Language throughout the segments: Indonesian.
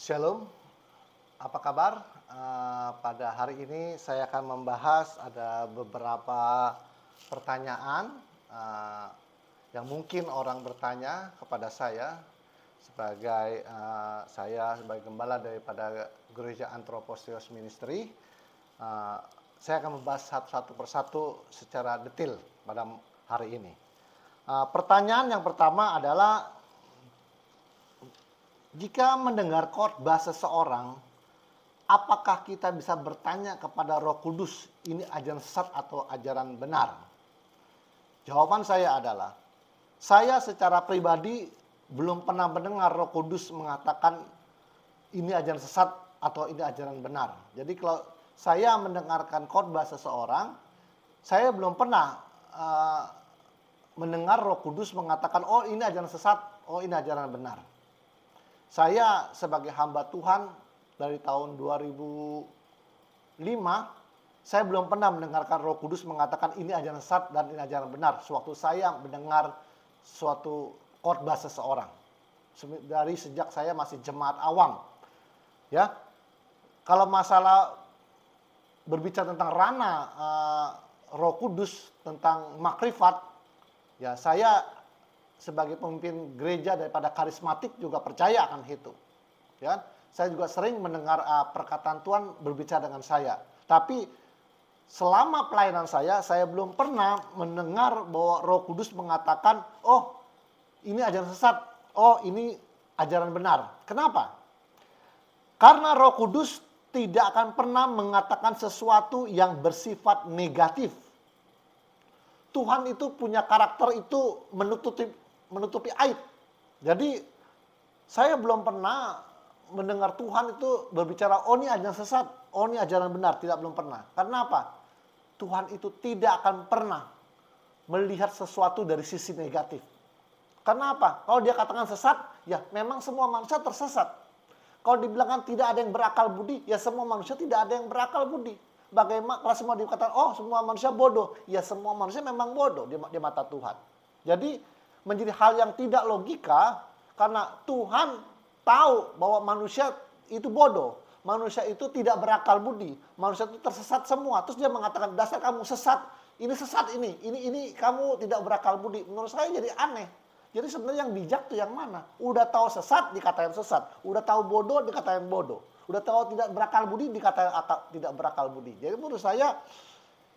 Shalom, apa kabar? Pada hari ini saya akan membahas ada beberapa pertanyaan yang mungkin orang bertanya kepada saya sebagai gembala daripada Gereja Anthroposios Ministry. Saya akan membahas satu persatu secara detail pada hari ini. Pertanyaan yang pertama adalah, jika mendengar khotbah seseorang, apakah kita bisa bertanya kepada Roh Kudus, ini ajaran sesat atau ajaran benar? Jawaban saya adalah, saya secara pribadi belum pernah mendengar Roh Kudus mengatakan ini ajaran sesat atau ini ajaran benar. Jadi kalau saya mendengarkan khotbah seseorang, saya belum pernah mendengar Roh Kudus mengatakan, oh ini ajaran sesat, oh ini ajaran benar. Saya sebagai hamba Tuhan dari tahun 2005, saya belum pernah mendengarkan Roh Kudus mengatakan ini ajaran sesat dan ini ajaran benar. Sewaktu saya mendengar suatu khotbah seseorang, dari sejak saya masih jemaat awam, ya. Kalau masalah berbicara tentang ranah Roh Kudus, tentang makrifat, ya saya sebagai pemimpin gereja daripada karismatik juga percaya akan itu. Ya, saya juga sering mendengar perkataan Tuhan berbicara dengan saya. Tapi selama pelayanan saya belum pernah mendengar bahwa Roh Kudus mengatakan, oh ini ajaran sesat, oh ini ajaran benar. Kenapa? Karena Roh Kudus tidak akan pernah mengatakan sesuatu yang bersifat negatif. Tuhan itu punya karakter itu menutupi aib. Jadi saya belum pernah mendengar Tuhan itu berbicara, oh ini ajaran sesat, oh ini ajaran benar. Belum pernah. Karena apa? Tuhan itu tidak akan pernah melihat sesuatu dari sisi negatif. Karena apa? Kalau dia katakan sesat, ya memang semua manusia tersesat. Kalau dibilangkan tidak ada yang berakal budi, ya semua manusia tidak ada yang berakal budi. Bagaimana kalau semua dikatakan, oh semua manusia bodoh, ya semua manusia memang bodoh di mata Tuhan. Jadi menjadi hal yang tidak logika, karena Tuhan tahu bahwa manusia itu bodoh, manusia itu tidak berakal budi, manusia itu tersesat semua. Terus dia mengatakan, dasar kamu sesat, ini kamu tidak berakal budi. Menurut saya jadi aneh. Jadi sebenarnya yang bijak tuh yang mana? Udah tahu sesat dikatain sesat, udah tahu bodoh dikatain bodoh, udah tahu tidak berakal budi dikatain tidak berakal budi. Jadi menurut saya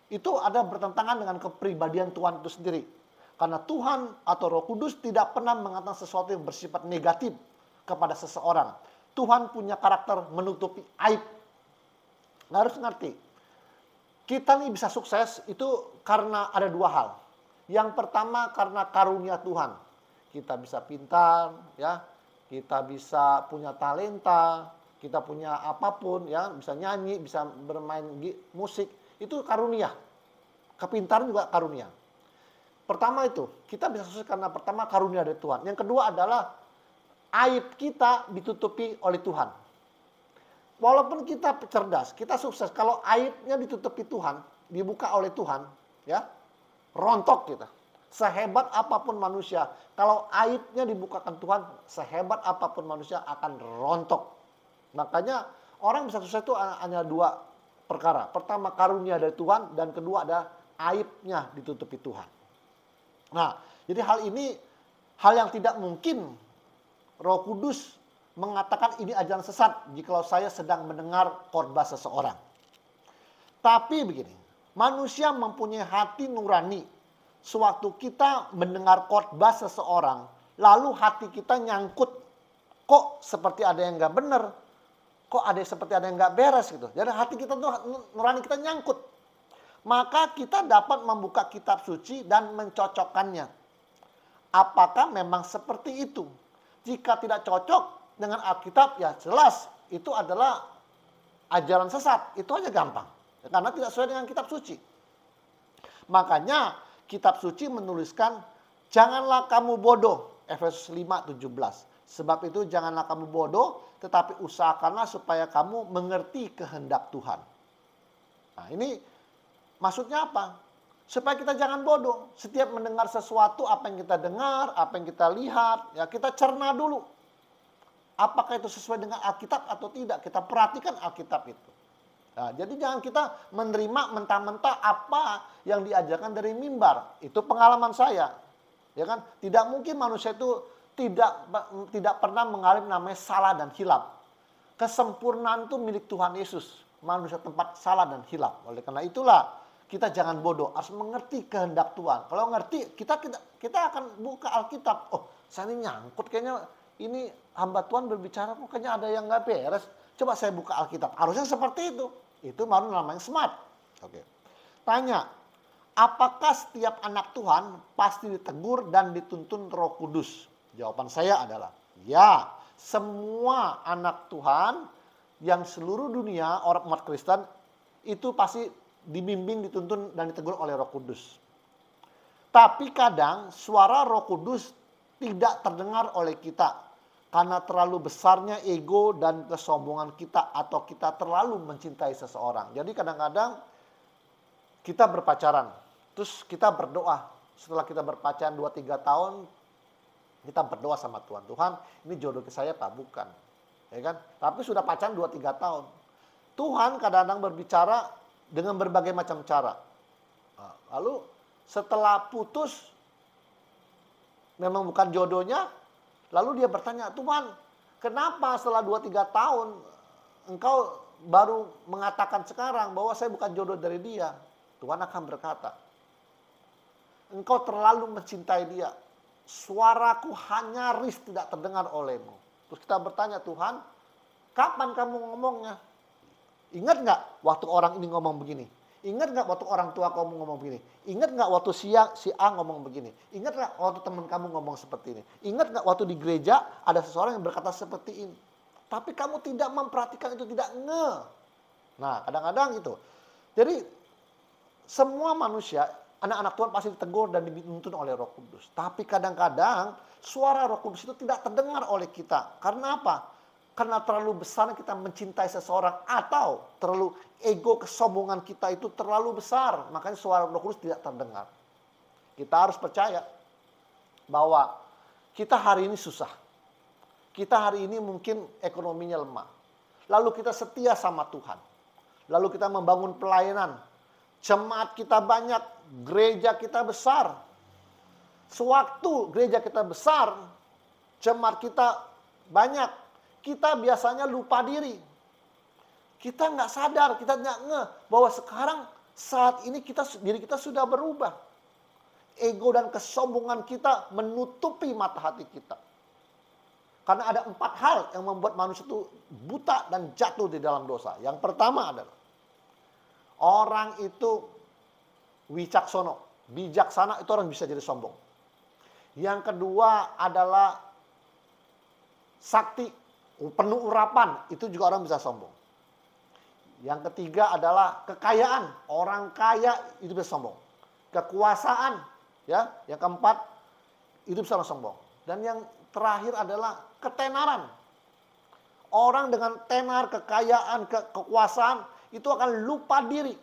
itu ada bertentangan dengan kepribadian Tuhan itu sendiri. Karena Tuhan atau Roh Kudus tidak pernah mengatakan sesuatu yang bersifat negatif kepada seseorang. Tuhan punya karakter menutupi aib. Nah, harus ngerti, kita nih bisa sukses itu karena ada dua hal. Yang pertama karena karunia Tuhan. Kita bisa pintar, ya, kita bisa punya talenta, kita punya apapun, ya, bisa nyanyi, bisa bermain musik, itu karunia. Kepintaran juga karunia. Pertama itu, kita bisa sukses karena pertama karunia dari Tuhan. Yang kedua adalah aib kita ditutupi oleh Tuhan. Walaupun kita cerdas, kita sukses, kalau aibnya ditutupi Tuhan, dibuka oleh Tuhan, ya, rontok kita. Sehebat apapun manusia, kalau aibnya dibukakan Tuhan, sehebat apapun manusia akan rontok. Makanya orang bisa sukses itu hanya dua perkara. Pertama karunia dari Tuhan, dan kedua ada aibnya ditutupi Tuhan. Nah, jadi hal ini hal yang tidak mungkin Roh Kudus mengatakan ini ajaran sesat jikalau saya sedang mendengar khotbah seseorang. Tapi begini, manusia mempunyai hati nurani. Sewaktu kita mendengar khotbah seseorang, lalu hati kita nyangkut, kok seperti ada yang nggak benar, kok seperti ada yang nggak beres gitu. Jadi hati kita tuh nurani kita nyangkut. Maka kita dapat membuka kitab suci dan mencocokkannya. Apakah memang seperti itu? Jika tidak cocok dengan Alkitab, ya jelas itu adalah ajaran sesat. Itu aja gampang. Karena tidak sesuai dengan kitab suci. Makanya kitab suci menuliskan, janganlah kamu bodoh. Efesus 5:17. Sebab itu janganlah kamu bodoh, tetapi usahakanlah supaya kamu mengerti kehendak Tuhan. Nah, ini maksudnya apa? Supaya kita jangan bodoh. Setiap mendengar sesuatu, apa yang kita dengar, apa yang kita lihat, ya kita cerna dulu. Apakah itu sesuai dengan Alkitab atau tidak? Kita perhatikan Alkitab itu. Nah, jadi jangan kita menerima mentah-mentah apa yang diajarkan dari mimbar. Itu pengalaman saya. Ya kan? Tidak mungkin manusia itu tidak pernah mengalami namanya salah dan hilaf. Kesempurnaan itu milik Tuhan Yesus. Manusia tempat salah dan hilaf. Oleh karena itulah kita jangan bodoh, harus mengerti kehendak Tuhan. Kalau ngerti, kita akan buka Alkitab. Oh, saya ini nyangkut kayaknya ini hamba Tuhan berbicara kok kayaknya ada yang nggak beres. Coba saya buka Alkitab. Harusnya seperti itu. Itu baru namanya smart. Oke. Tanya, apakah setiap anak Tuhan pasti ditegur dan dituntun Roh Kudus? Jawaban saya adalah ya. Semua anak Tuhan yang seluruh dunia orang umat Kristen itu pasti dibimbing, dituntun dan ditegur oleh Roh Kudus. Tapi kadang suara Roh Kudus tidak terdengar oleh kita karena terlalu besarnya ego dan kesombongan kita atau kita terlalu mencintai seseorang. Jadi kadang-kadang kita berpacaran, terus kita berdoa. Setelah kita berpacaran 2-3 tahun, kita berdoa sama Tuhan. Tuhan, ini jodoh ke saya apa? Bukan. Ya kan? Tapi sudah pacaran 2-3 tahun. Tuhan kadang-kadang berbicara dengan berbagai macam cara. Nah, lalu setelah putus, memang bukan jodohnya, lalu dia bertanya, Tuhan, kenapa setelah 2-3 tahun engkau baru mengatakan sekarang bahwa saya bukan jodoh dari dia? Tuhan akan berkata, engkau terlalu mencintai dia. Suaraku hanya nyaris tidak terdengar olehmu. Terus kita bertanya, Tuhan, kapan kamu ngomongnya? Ingat nggak waktu orang ini ngomong begini? Ingat nggak waktu orang tua kamu ngomong begini? Ingat nggak waktu si A ngomong begini? Ingat nggak waktu teman kamu ngomong seperti ini? Ingat nggak waktu di gereja ada seseorang yang berkata seperti ini? Tapi kamu tidak memperhatikan itu, tidak Nah, kadang-kadang gitu. Jadi semua manusia, anak-anak Tuhan pasti ditegur dan dituntun oleh Roh Kudus. Tapi kadang-kadang suara Roh Kudus itu tidak terdengar oleh kita. Karena apa? Karena terlalu besar kita mencintai seseorang atau terlalu ego kesombongan kita itu terlalu besar. Makanya suara Roh Kudus tidak terdengar. Kita harus percaya bahwa kita hari ini susah. Kita hari ini mungkin ekonominya lemah. Lalu kita setia sama Tuhan. Lalu kita membangun pelayanan. Jemaat kita banyak, gereja kita besar. Sewaktu gereja kita besar, jemaat kita banyak, kita biasanya lupa diri. Kita nggak sadar, kita nggak bahwa sekarang saat ini diri kita sudah berubah. Ego dan kesombongan kita menutupi mata hati kita. Karena ada 4 hal yang membuat manusia itu buta dan jatuh di dalam dosa. Yang pertama adalah orang itu wicaksono, bijaksana, itu orang bisa jadi sombong. Yang kedua adalah sakti, penuh urapan, itu juga orang bisa sombong. Yang ketiga adalah kekayaan, orang kaya itu bisa sombong. Kekuasaan, ya. Yang keempat itu bisa sombong. Dan yang terakhir adalah ketenaran. Orang dengan tenar, kekayaan, kekuasaan itu akan lupa diri.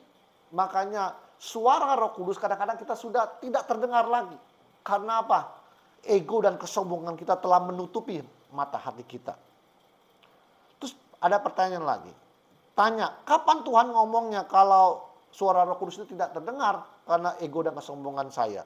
Makanya suara Roh Kudus kadang-kadang kita sudah tidak terdengar lagi. Karena apa? Ego dan kesombongan kita telah menutupi mata hati kita. Terus ada pertanyaan lagi. Tanya, kapan Tuhan ngomongnya kalau suara Roh Kudus itu tidak terdengar karena ego dan kesombongan saya?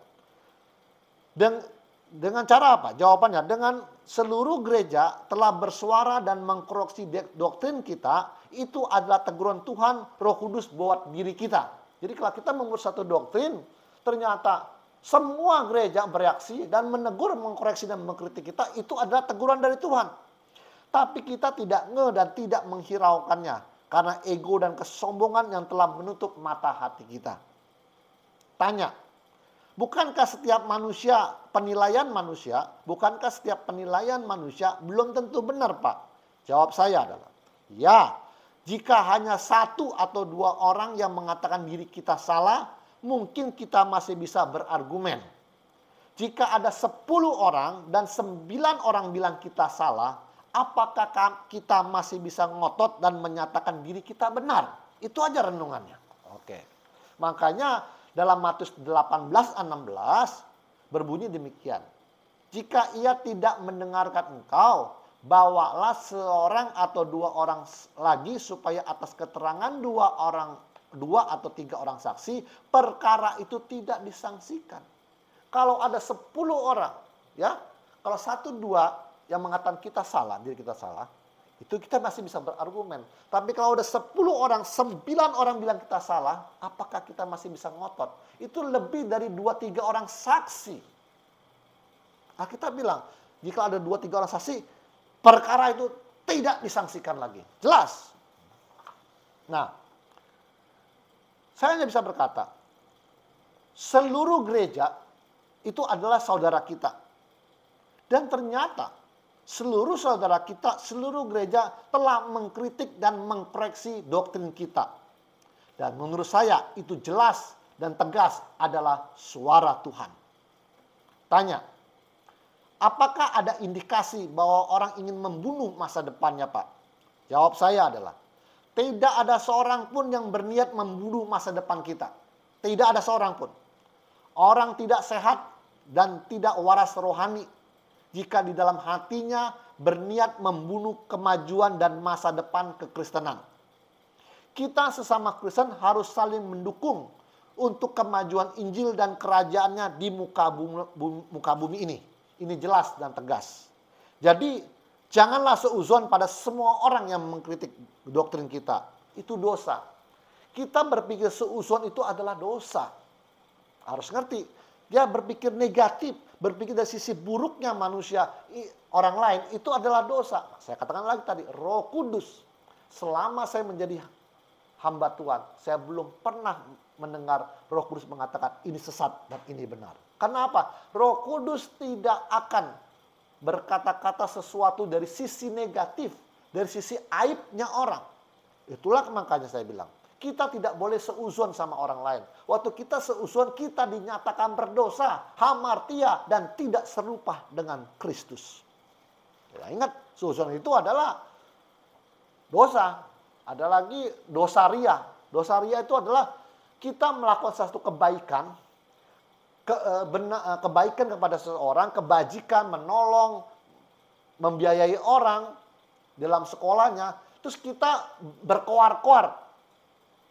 Dengan cara apa? Jawabannya, dengan seluruh gereja telah bersuara dan mengkoreksi doktrin kita, itu adalah teguran Tuhan Roh Kudus buat diri kita. Jadi kalau kita membuat satu doktrin, ternyata semua gereja bereaksi dan menegur, mengkoreksi dan mengkritik kita, itu adalah teguran dari Tuhan. Tapi kita tidak dan tidak menghiraukannya karena ego dan kesombongan yang telah menutup mata hati kita. Tanya, bukankah setiap penilaian manusia belum tentu benar, Pak? Jawab saya adalah, ya, jika hanya 1 atau 2 orang yang mengatakan diri kita salah, mungkin kita masih bisa berargumen. Jika ada 10 orang dan 9 orang bilang kita salah, apakah kita masih bisa ngotot dan menyatakan diri kita benar? Itu aja renungannya. Oke. Makanya dalam Matius 18:16 berbunyi demikian. Jika ia tidak mendengarkan engkau, bawalah seorang atau dua orang lagi supaya atas keterangan dua atau tiga orang saksi perkara itu tidak disangsikan. Kalau ada 10 orang, ya, kalau 1-2 yang mengatakan kita salah, diri kita salah, itu kita masih bisa berargumen. Tapi kalau ada 10 orang, 9 orang bilang kita salah, apakah kita masih bisa ngotot? Itu lebih dari 2-3 orang saksi. Nah, kita bilang, jika ada 2-3 orang saksi, perkara itu tidak disangsikan lagi. Jelas. Nah, saya hanya bisa berkata, seluruh gereja itu adalah saudara kita. Dan ternyata seluruh saudara kita, seluruh gereja telah mengkritik dan mengkoreksi doktrin kita. Dan menurut saya itu jelas dan tegas adalah suara Tuhan. Tanya, apakah ada indikasi bahwa orang ingin membunuh masa depannya, Pak? Jawab saya adalah, tidak ada seorang pun yang berniat membunuh masa depan kita. Tidak ada seorang pun. Orang tidak sehat dan tidak waras rohani jika di dalam hatinya berniat membunuh kemajuan dan masa depan kekristenan. Kita sesama Kristen harus saling mendukung untuk kemajuan Injil dan kerajaannya di muka bumi ini. Ini jelas dan tegas. Jadi janganlah seuzon pada semua orang yang mengkritik doktrin kita. Itu dosa. Kita berpikir seuzon itu adalah dosa. Harus ngerti. Dia berpikir negatif, berpikir dari sisi buruknya manusia, orang lain, itu adalah dosa. Saya katakan lagi tadi, Roh Kudus. Selama saya menjadi hamba Tuhan, saya belum pernah mendengar Roh Kudus mengatakan ini sesat dan ini benar. Kenapa? Roh Kudus tidak akan berkata-kata sesuatu dari sisi negatif, dari sisi aibnya orang. Itulah makanya saya bilang, kita tidak boleh seuzon sama orang lain. Waktu kita seuzon, kita dinyatakan berdosa, hamartia, dan tidak serupa dengan Kristus. Ya, ingat, seuzon itu adalah dosa. Ada lagi dosa ria. Dosa ria itu adalah kita melakukan satu kebaikan, kebaikan kepada seseorang, kebajikan, menolong, membiayai orang dalam sekolahnya, terus kita berkoar-koar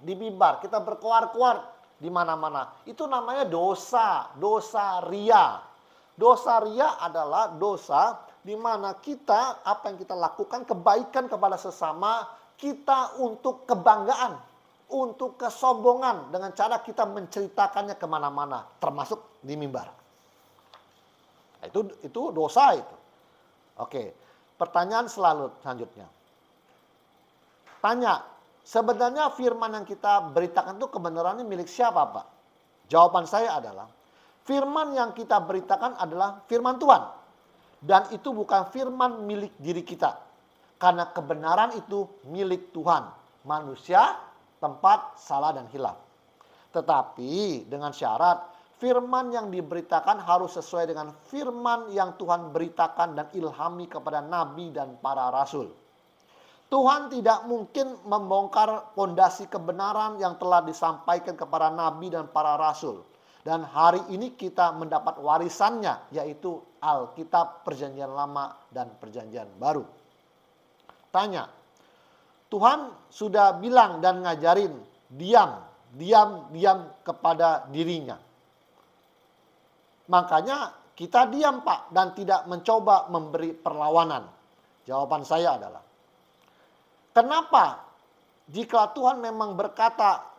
di mimbar, kita berkoar-koar di mana-mana. Itu namanya dosa, dosa ria. Dosa ria adalah dosa di mana kita, apa yang kita lakukan, kebaikan kepada sesama, kita untuk kebanggaan, untuk kesombongan, dengan cara kita menceritakannya kemana-mana, termasuk di mimbar. Nah, itu dosa itu. Oke, pertanyaan selanjutnya. Tanya, sebenarnya firman yang kita beritakan itu kebenarannya milik siapa, Pak? Jawaban saya adalah, firman yang kita beritakan adalah firman Tuhan. Dan itu bukan firman milik diri kita. Karena kebenaran itu milik Tuhan. Manusia, tempat, salah dan hilaf. Tetapi dengan syarat, firman yang diberitakan harus sesuai dengan firman yang Tuhan beritakan dan ilhami kepada nabi dan para rasul. Tuhan tidak mungkin membongkar pondasi kebenaran yang telah disampaikan kepada nabi dan para rasul. Dan hari ini kita mendapat warisannya, yaitu Alkitab Perjanjian Lama dan Perjanjian Baru. Tanya, Tuhan sudah bilang dan ngajarin diam kepada dirinya. Makanya kita diam, Pak, dan tidak mencoba memberi perlawanan. Jawaban saya adalah, kenapa jika Tuhan memang berkata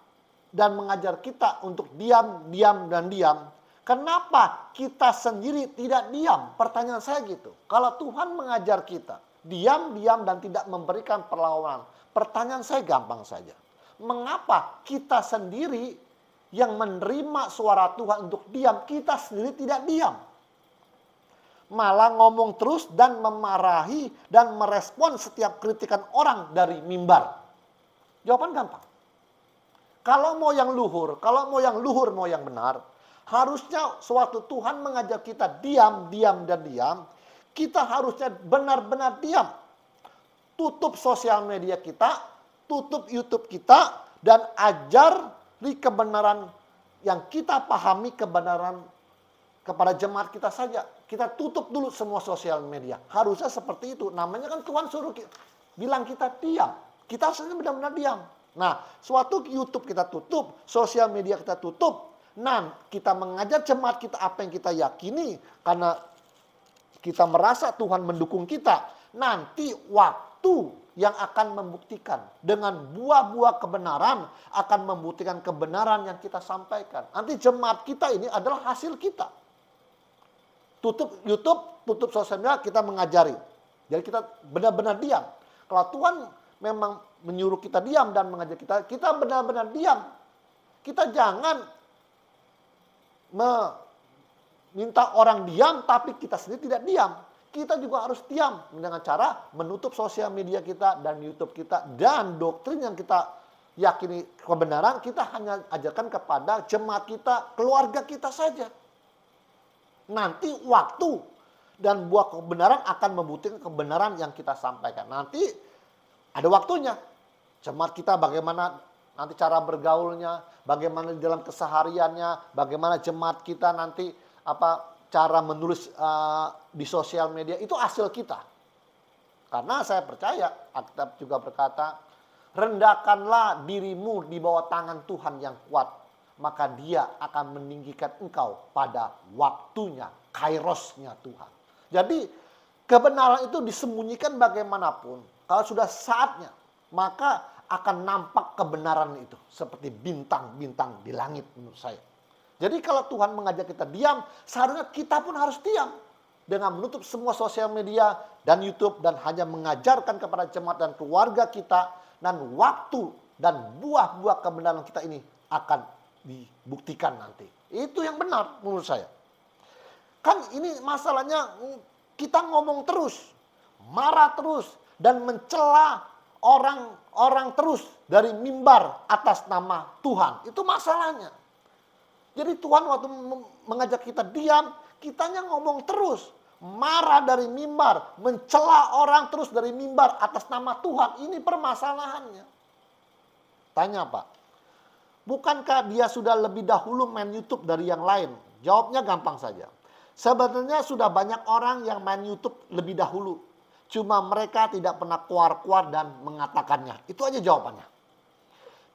dan mengajar kita untuk diam, kenapa kita sendiri tidak diam? Pertanyaan saya gitu. Kalau Tuhan mengajar kita diam dan tidak memberikan perlawanan, pertanyaan saya gampang saja. Mengapa kita sendiri yang menerima suara Tuhan untuk diam, kita sendiri tidak diam? Malah ngomong terus dan memarahi dan merespon setiap kritikan orang dari mimbar. Jawaban gampang. Kalau mau yang luhur, mau yang benar, harusnya sewaktu Tuhan mengajar kita diam, kita harusnya benar-benar diam. Tutup sosial media kita, tutup YouTube kita, dan ajar di kebenaran yang kita pahami, kebenaran kepada jemaat kita saja. Kita tutup dulu semua sosial media. Harusnya seperti itu. Namanya kan Tuhan suruh bilang kita diam. Kita harusnya benar-benar diam. Nah, suatu YouTube kita tutup, sosial media kita tutup. Nah, kita mengajar jemaat kita apa yang kita yakini. Karena kita merasa Tuhan mendukung kita. Nanti waktu yang akan membuktikan dengan buah-buah kebenaran akan membuktikan kebenaran yang kita sampaikan. Nanti jemaat kita ini adalah hasil kita. Tutup YouTube, tutup sosial media, kita mengajari. Jadi kita benar-benar diam. Kalau Tuhan memang menyuruh kita diam dan mengajar kita, kita benar-benar diam. Kita jangan meminta orang diam, tapi kita sendiri tidak diam. Kita juga harus diam dengan cara menutup sosial media kita dan YouTube kita. Dan doktrin yang kita yakini kebenaran, kita hanya ajarkan kepada jemaat kita, keluarga kita saja. Nanti waktu dan buah kebenaran akan membuktikan kebenaran yang kita sampaikan. Nanti ada waktunya. Jemaat kita bagaimana nanti cara bergaulnya, bagaimana di dalam kesehariannya, bagaimana jemaat kita nanti cara menulis di sosial media, itu hasil kita. Karena saya percaya, Alkitab juga berkata, rendahkanlah dirimu di bawah tangan Tuhan yang kuat, maka dia akan meninggikan engkau pada waktunya, kairosnya Tuhan. Jadi kebenaran itu disembunyikan bagaimanapun. Kalau sudah saatnya, maka akan nampak kebenaran itu. Seperti bintang-bintang di langit menurut saya. Jadi kalau Tuhan mengajak kita diam, seharusnya kita pun harus diam. Dengan menutup semua sosial media dan YouTube dan hanya mengajarkan kepada jemaat dan keluarga kita. Dan waktu dan buah-buah kebenaran kita ini akan dibuktikan nanti. Itu yang benar menurut saya. Kan ini masalahnya kita ngomong terus, marah terus, dan mencela orang terus dari mimbar atas nama Tuhan. Itu masalahnya. Jadi Tuhan waktu mengajak kita diam, kitanya ngomong terus. Marah dari mimbar, mencela orang terus dari mimbar atas nama Tuhan. Ini permasalahannya. Tanya Pak, bukankah dia sudah lebih dahulu main YouTube dari yang lain? Jawabnya gampang saja. Sebenarnya sudah banyak orang yang main YouTube lebih dahulu. Cuma mereka tidak pernah keluar-keluar dan mengatakannya. Itu aja jawabannya.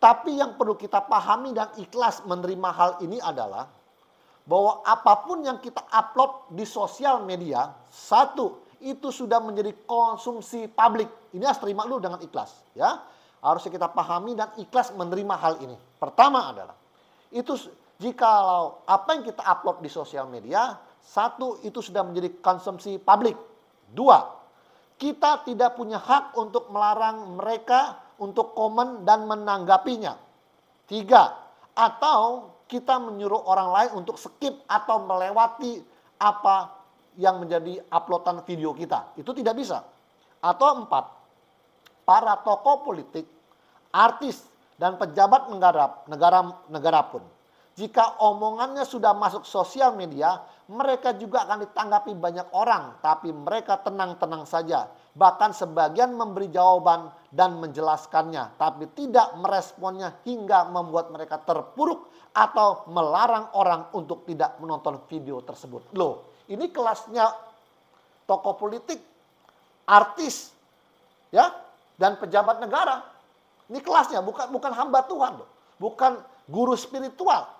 Tapi yang perlu kita pahami dan ikhlas menerima hal ini adalah bahwa apapun yang kita upload di sosial media, satu, itu sudah menjadi konsumsi publik. Ini harus terima dulu dengan ikhlas. Ya, harus kita pahami dan ikhlas menerima hal ini. Pertama adalah, itu jikalau apa yang kita upload di sosial media, satu, itu sudah menjadi konsumsi publik. Dua, kita tidak punya hak untuk melarang mereka untuk komen dan menanggapinya. Tiga, atau kita menyuruh orang lain untuk skip atau melewati apa yang menjadi uploadan video kita. Itu tidak bisa. Atau empat, para tokoh politik, artis, dan pejabat negara pun, jika omongannya sudah masuk sosial media, mereka juga akan ditanggapi banyak orang, tapi mereka tenang-tenang saja. Bahkan sebagian memberi jawaban dan menjelaskannya, tapi tidak meresponnya hingga membuat mereka terpuruk atau melarang orang untuk tidak menonton video tersebut. Loh, ini kelasnya tokoh politik, artis, ya, dan pejabat negara. Ini kelasnya, bukan hamba Tuhan, loh. Bukan guru spiritual.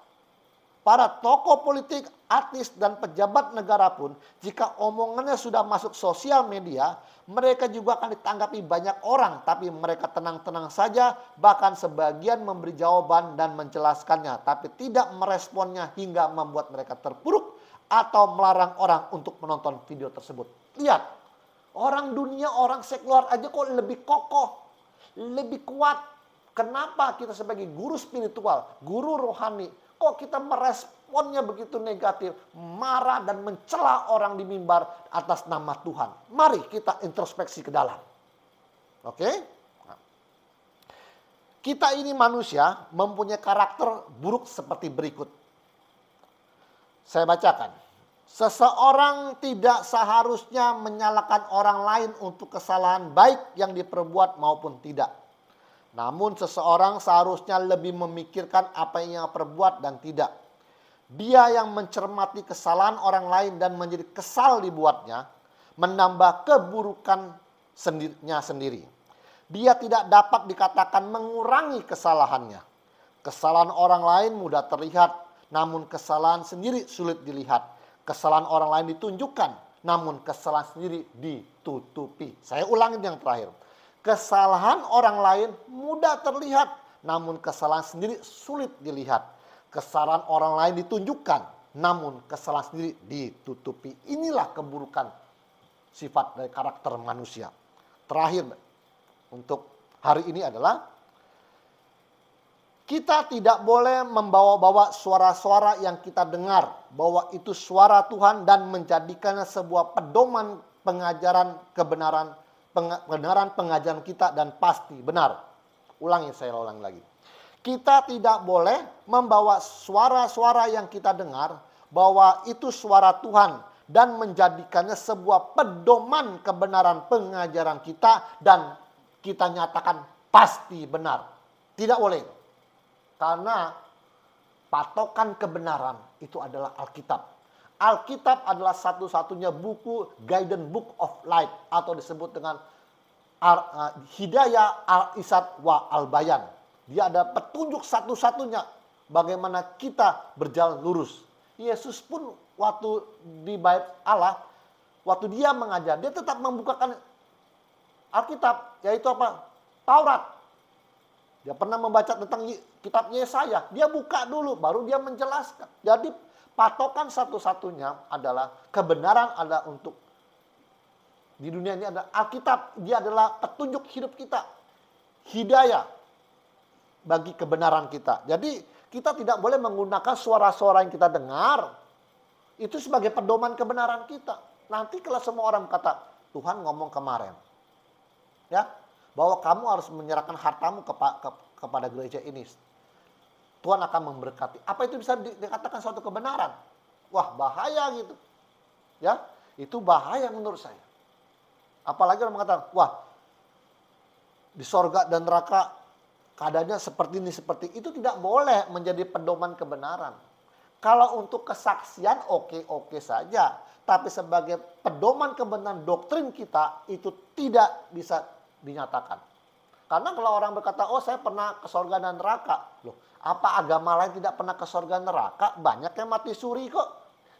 Para tokoh politik, artis, dan pejabat negara pun, jika omongannya sudah masuk sosial media, mereka juga akan ditanggapi banyak orang, tapi mereka tenang-tenang saja, bahkan sebagian memberi jawaban dan menjelaskannya, tapi tidak meresponnya hingga membuat mereka terpuruk atau melarang orang untuk menonton video tersebut. Lihat, orang dunia, orang sekular aja kok lebih kokoh, lebih kuat. Kenapa kita sebagai guru spiritual, guru rohani, kok kita meresponnya begitu negatif, marah dan mencela orang di mimbar atas nama Tuhan? Mari kita introspeksi ke dalam. Oke? Kita ini manusia mempunyai karakter buruk seperti berikut. Saya bacakan. Seseorang tidak seharusnya menyalahkan orang lain untuk kesalahan baik yang diperbuat maupun tidak. Namun seseorang seharusnya lebih memikirkan apa yang ia perbuat dan tidak. Dia yang mencermati kesalahan orang lain dan menjadi kesal dibuatnya, menambah keburukan sendiri. Dia tidak dapat dikatakan mengurangi kesalahannya. Kesalahan orang lain mudah terlihat, namun kesalahan sendiri sulit dilihat. Kesalahan orang lain ditunjukkan, namun kesalahan sendiri ditutupi. Saya ulangin yang terakhir. Kesalahan orang lain mudah terlihat, namun kesalahan sendiri sulit dilihat. Kesalahan orang lain ditunjukkan, namun kesalahan sendiri ditutupi. Inilah keburukan sifat dari karakter manusia. Terakhir untuk hari ini adalah kita tidak boleh membawa-bawa suara-suara yang kita dengar bahwa itu suara Tuhan dan menjadikannya sebuah pedoman pengajaran kebenaran, pengajaran kita dan pasti benar. Saya ulangi lagi. Kita tidak boleh membawa suara-suara yang kita dengar bahwa itu suara Tuhan dan menjadikannya sebuah pedoman kebenaran pengajaran kita dan kita nyatakan pasti benar. Tidak boleh. Karena patokan kebenaran itu adalah Alkitab. Alkitab adalah satu-satunya buku guidance book of life atau disebut dengan Hidayah al-Irsad wa al-Bayan. Dia ada petunjuk satu-satunya bagaimana kita berjalan lurus. Yesus pun waktu di bait Allah, waktu dia mengajar, dia tetap membukakan Alkitab, yaitu apa? Taurat. Dia pernah membaca tentang kitab Yesaya. Dia buka dulu, baru dia menjelaskan. Jadi patokan satu-satunya adalah kebenaran adalah untuk di dunia ini ada Alkitab. Dia adalah petunjuk hidup kita. Hidayah bagi kebenaran kita. Jadi kita tidak boleh menggunakan suara-suara yang kita dengar itu sebagai pedoman kebenaran kita. Nanti kalau semua orang berkata, Tuhan ngomong kemarin, ya, bahwa kamu harus menyerahkan hartamu kepada gereja ini. Tuhan akan memberkati. Apa itu bisa dikatakan suatu kebenaran? Wah, bahaya gitu. Ya, itu bahaya menurut saya. Apalagi orang mengatakan, wah, di sorga dan neraka keadaannya seperti ini, seperti itu. Tidak boleh menjadi pedoman kebenaran. Kalau untuk kesaksian oke saja. Tapi sebagai pedoman kebenaran doktrin kita itu tidak bisa dinyatakan. Karena kalau orang berkata, oh saya pernah ke sorga dan neraka. Loh, apa agama lain tidak pernah ke sorga dan neraka? Banyak yang mati suri kok.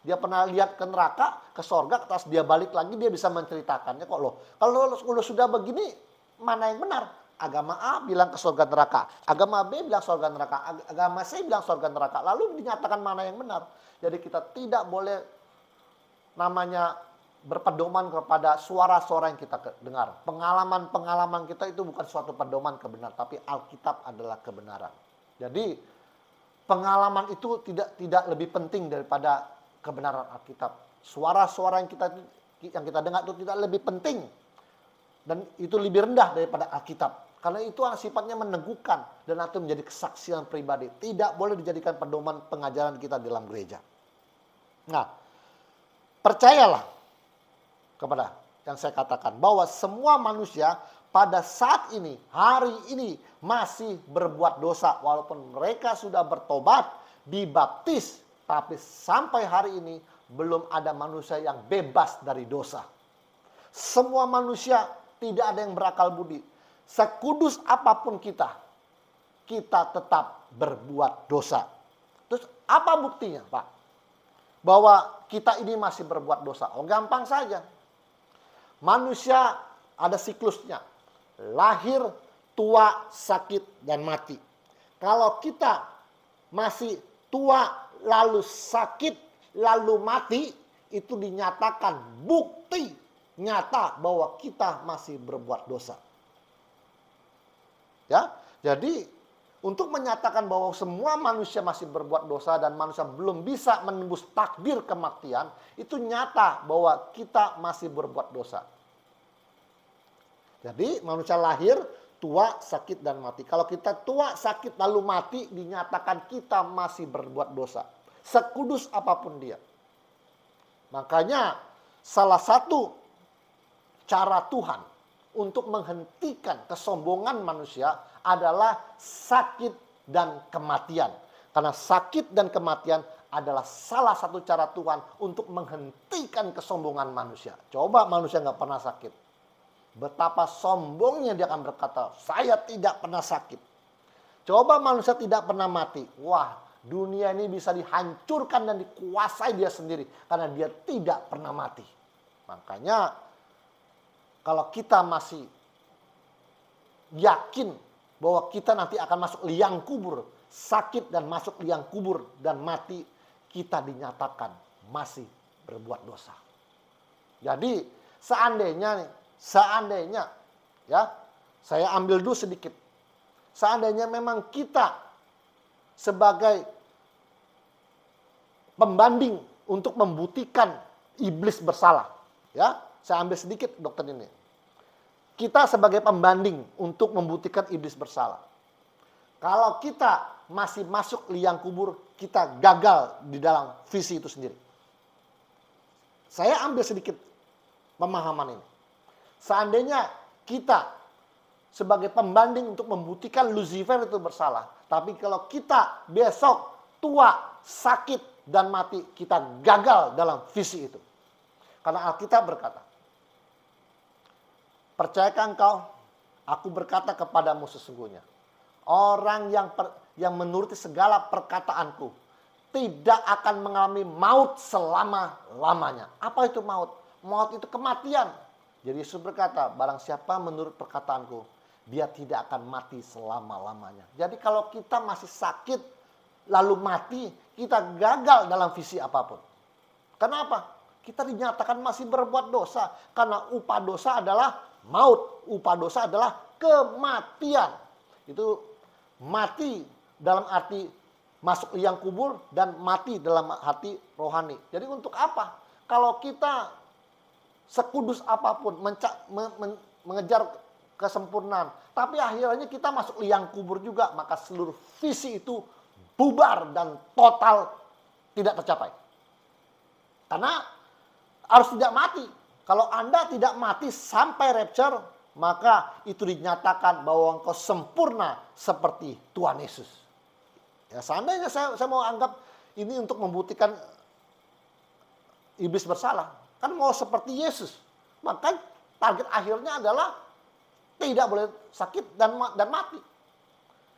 Dia pernah lihat ke neraka, ke sorga, terus dia balik lagi, dia bisa menceritakannya kok. Loh, kalau sudah begini, mana yang benar? Agama A bilang ke sorga neraka, agama B bilang sorga neraka, agama C bilang sorga neraka. Lalu dinyatakan mana yang benar. Jadi kita tidak boleh namanya berpedoman kepada suara-suara yang kita dengar. Pengalaman-pengalaman kita itu bukan suatu pedoman kebenaran, tapi Alkitab adalah kebenaran. Jadi pengalaman itu tidak lebih penting daripada kebenaran Alkitab. Suara-suara yang kita dengar itu tidak lebih penting dan itu lebih rendah daripada Alkitab. Karena itu sifatnya meneguhkan dan itu menjadi kesaksian pribadi. Tidak boleh dijadikan pedoman pengajaran kita dalam gereja. Nah, percayalah kepada yang saya katakan bahwa semua manusia pada saat ini, hari ini masih berbuat dosa walaupun mereka sudah bertobat, dibaptis, tapi sampai hari ini belum ada manusia yang bebas dari dosa. Semua manusia tidak ada yang berakal budi. Sekudus apapun kita tetap berbuat dosa. Terus apa buktinya, Pak? Bahwa kita ini masih berbuat dosa. Oh, gampang saja. Manusia ada siklusnya. Lahir, tua, sakit, dan mati. Kalau kita masih tua, lalu sakit, lalu mati, itu dinyatakan bukti nyata bahwa kita masih berbuat dosa. Ya, jadi untuk menyatakan bahwa semua manusia masih berbuat dosa dan manusia belum bisa menembus takdir kematian, itu nyata bahwa kita masih berbuat dosa. Jadi manusia lahir, tua, sakit, dan mati. Kalau kita tua, sakit, lalu mati, dinyatakan kita masih berbuat dosa. Sekudus apapun dia. Makanya salah satu cara Tuhan untuk menghentikan kesombongan manusia adalah sakit dan kematian. Karena sakit dan kematian adalah salah satu cara Tuhan untuk menghentikan kesombongan manusia. Coba manusia nggak pernah sakit. Betapa sombongnya dia akan berkata, saya tidak pernah sakit. Coba manusia tidak pernah mati. Wah, dunia ini bisa dihancurkan dan dikuasai dia sendiri. Karena dia tidak pernah mati. Makanya kalau kita masih yakin bahwa kita nanti akan masuk liang kubur, sakit dan masuk liang kubur dan mati, kita dinyatakan masih berbuat dosa. Jadi seandainya ya, saya ambil dulu sedikit. Seandainya memang kita sebagai pembanding untuk membuktikan iblis bersalah, ya, saya ambil sedikit dokter ini. Kita sebagai pembanding untuk membuktikan iblis bersalah. Kalau kita masih masuk liang kubur, kita gagal di dalam visi itu sendiri. Saya ambil sedikit pemahaman ini. Seandainya kita sebagai pembanding untuk membuktikan Lucifer itu bersalah. Tapi kalau kita besok tua, sakit, dan mati, kita gagal dalam visi itu. Karena Alkitab berkata, percayakah engkau? Aku berkata kepadamu sesungguhnya, orang yang menuruti segala perkataanku tidak akan mengalami maut selama-lamanya. Apa itu maut? Maut itu kematian. Jadi Yesus berkata, barang siapa menurut perkataanku, dia tidak akan mati selama-lamanya. Jadi kalau kita masih sakit, lalu mati, kita gagal dalam visi apapun. Kenapa? Kita dinyatakan masih berbuat dosa. Karena upah dosa adalah maut. Upah dosa adalah kematian. Itu mati dalam arti masuk liang kubur dan mati dalam hati rohani. Jadi untuk apa? Kalau kita sekudus apapun mengejar kesempurnaan, tapi akhirnya kita masuk liang kubur juga, maka seluruh visi itu bubar dan total tidak tercapai. Karena harus tidak mati. Kalau Anda tidak mati sampai rapture, maka itu dinyatakan bahwa engkau sempurna seperti Tuhan Yesus. Ya, seandainya saya mau anggap ini untuk membuktikan iblis bersalah, kan mau seperti Yesus. Maka target akhirnya adalah tidak boleh sakit dan mati.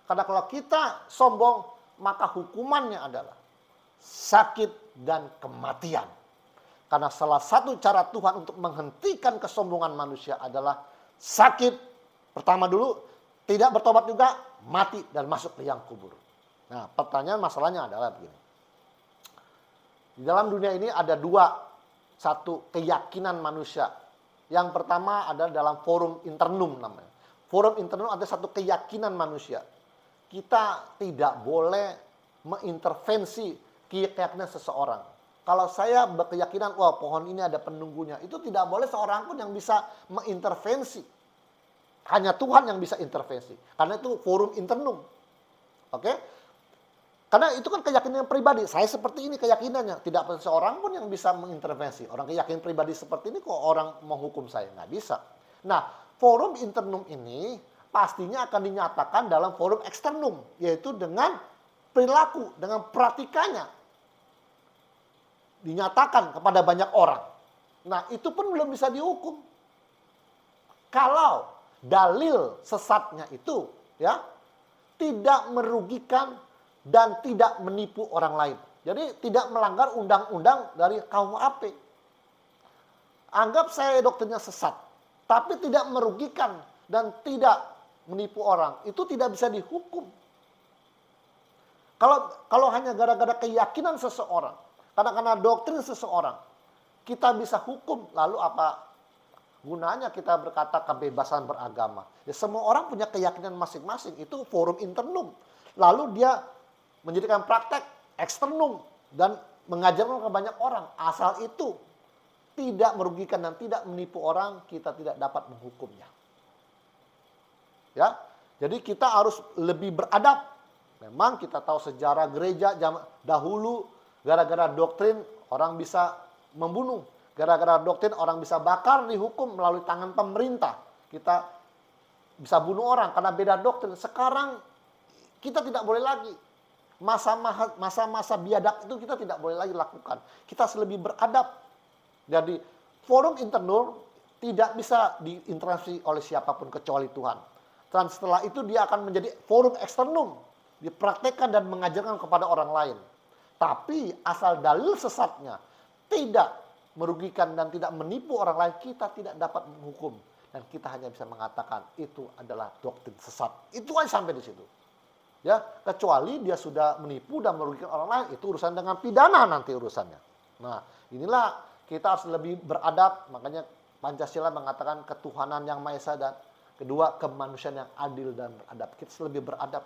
Karena kalau kita sombong, maka hukumannya adalah sakit dan kematian. Karena salah satu cara Tuhan untuk menghentikan kesombongan manusia adalah sakit. Pertama dulu, tidak bertobat juga, mati dan masuk ke liang kubur. Nah, pertanyaan masalahnya adalah begini. Di dalam dunia ini ada satu keyakinan manusia. Yang pertama adalah dalam forum internum namanya. Forum internum ada satu keyakinan manusia. Kita tidak boleh mengintervensi keyakinan seseorang. Kalau saya berkeyakinan, wah pohon ini ada penunggunya, itu tidak boleh seorang pun yang bisa mengintervensi. Hanya Tuhan yang bisa intervensi. Karena itu forum internum. Oke? Karena itu kan keyakinan pribadi. Saya seperti ini keyakinannya. Tidak ada seorang pun yang bisa mengintervensi. Orang keyakinan pribadi seperti ini kok orang menghukum saya? Nggak bisa. Nah, forum internum ini pastinya akan dinyatakan dalam forum eksternum. Yaitu dengan perilaku, dengan praktikanya. Dinyatakan kepada banyak orang. Nah, itu pun belum bisa dihukum. Kalau dalil sesatnya itu ya tidak merugikan dan tidak menipu orang lain. Jadi tidak melanggar undang-undang dari KUHP. Anggap saya doktrinnya sesat, tapi tidak merugikan dan tidak menipu orang, itu tidak bisa dihukum. Kalau hanya gara-gara keyakinan seseorang, karena doktrin seseorang, kita bisa hukum, lalu apa gunanya kita berkata kebebasan beragama? Ya, semua orang punya keyakinan masing-masing, itu forum internum. Lalu dia menjadikan praktek eksternum dan mengajarkan ke banyak orang. Asal itu tidak merugikan dan tidak menipu orang, kita tidak dapat menghukumnya. Ya, jadi kita harus lebih beradab. Memang kita tahu sejarah gereja zaman dahulu, gara-gara doktrin orang bisa membunuh. Gara-gara doktrin orang bisa bakar, dihukum melalui tangan pemerintah. Kita bisa bunuh orang karena beda doktrin. Sekarang kita tidak boleh lagi. Masa-masa biadab itu kita tidak boleh lagi lakukan. Kita harus lebih beradab. Jadi forum internal tidak bisa diintervensi oleh siapapun kecuali Tuhan. Dan setelah itu dia akan menjadi forum eksternum. Dipraktekkan dan mengajarkan kepada orang lain. Tapi asal dalil sesatnya tidak merugikan dan tidak menipu orang lain, kita tidak dapat menghukum. Dan kita hanya bisa mengatakan itu adalah doktrin sesat. Itu aja sampai di situ. Ya, kecuali dia sudah menipu dan merugikan orang lain, itu urusan dengan pidana nanti urusannya. Nah, inilah kita harus lebih beradab. Makanya Pancasila mengatakan ketuhanan yang Maha Esa dan kedua kemanusiaan yang adil dan beradab. Kita harus lebih beradab.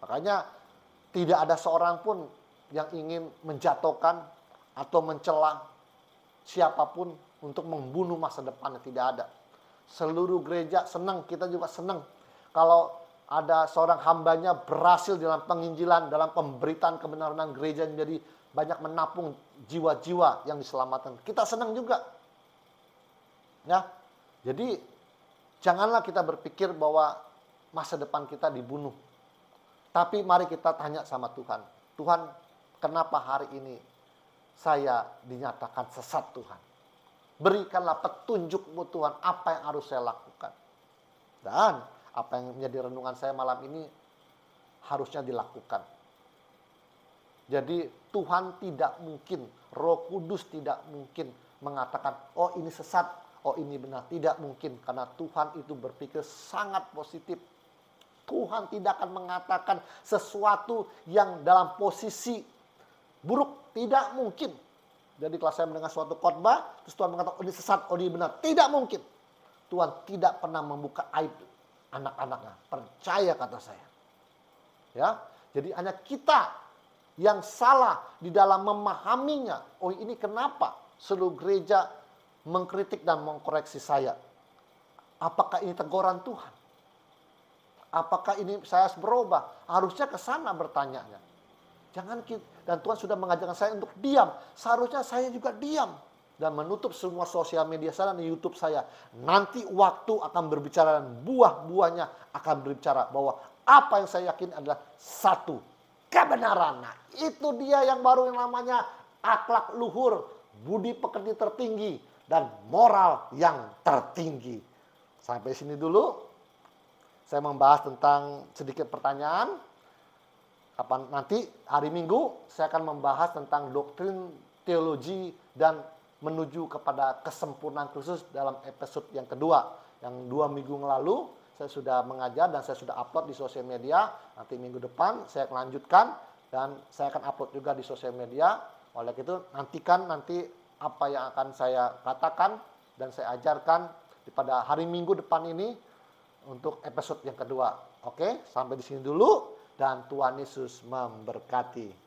Makanya tidak ada seorang pun yang ingin menjatuhkan atau mencela siapapun untuk membunuh masa depannya, tidak ada. Seluruh gereja senang, kita juga senang kalau ada seorang hambanya berhasil dalam penginjilan, dalam pemberitaan kebenaran gereja, jadi banyak menapung jiwa-jiwa yang diselamatkan. Kita senang juga. Ya. Jadi janganlah kita berpikir bahwa masa depan kita dibunuh. Tapi mari kita tanya sama Tuhan. Tuhan, kenapa hari ini saya dinyatakan sesat Tuhan? Berikanlah petunjuk-Mu Tuhan, apa yang harus saya lakukan. Dan apa yang menjadi renungan saya malam ini harusnya dilakukan. Jadi Tuhan tidak mungkin, Roh Kudus tidak mungkin mengatakan, oh ini sesat, oh ini benar. Tidak mungkin, karena Tuhan itu berpikir sangat positif. Tuhan tidak akan mengatakan sesuatu yang dalam posisi buruk. Tidak mungkin. Jadi kalau saya mendengar suatu khotbah, terus Tuhan mengatakan, oh ini sesat, oh ini benar. Tidak mungkin. Tuhan tidak pernah membuka aib anak-anaknya. Percaya kata saya. Ya, jadi hanya kita yang salah di dalam memahaminya. Oh ini kenapa seluruh gereja mengkritik dan mengkoreksi saya. Apakah ini teguran Tuhan? Apakah ini saya harus berubah? Harusnya ke sana bertanyanya. Jangan kita, dan Tuhan sudah mengajarkan saya untuk diam. Seharusnya saya juga diam. Dan menutup semua sosial media saya dan YouTube saya. Nanti waktu akan berbicara dan buah-buahnya akan berbicara bahwa apa yang saya yakin adalah satu. Kebenaran. Nah, itu dia yang baru yang namanya akhlak luhur. Budi pekerti tertinggi. Dan moral yang tertinggi. Sampai sini dulu. Saya membahas tentang sedikit pertanyaan. Kapan nanti hari Minggu saya akan membahas tentang doktrin teologi dan menuju kepada kesempurnaan Kristus dalam episode yang kedua. Yang 2 minggu lalu saya sudah mengajar dan saya sudah upload di sosial media. Nanti minggu depan saya akan lanjutkan dan saya akan upload juga di sosial media. Oleh itu nantikan nanti apa yang akan saya katakan dan saya ajarkan pada hari Minggu depan ini untuk episode yang kedua. Oke, sampai di sini dulu dan Tuhan Yesus memberkati.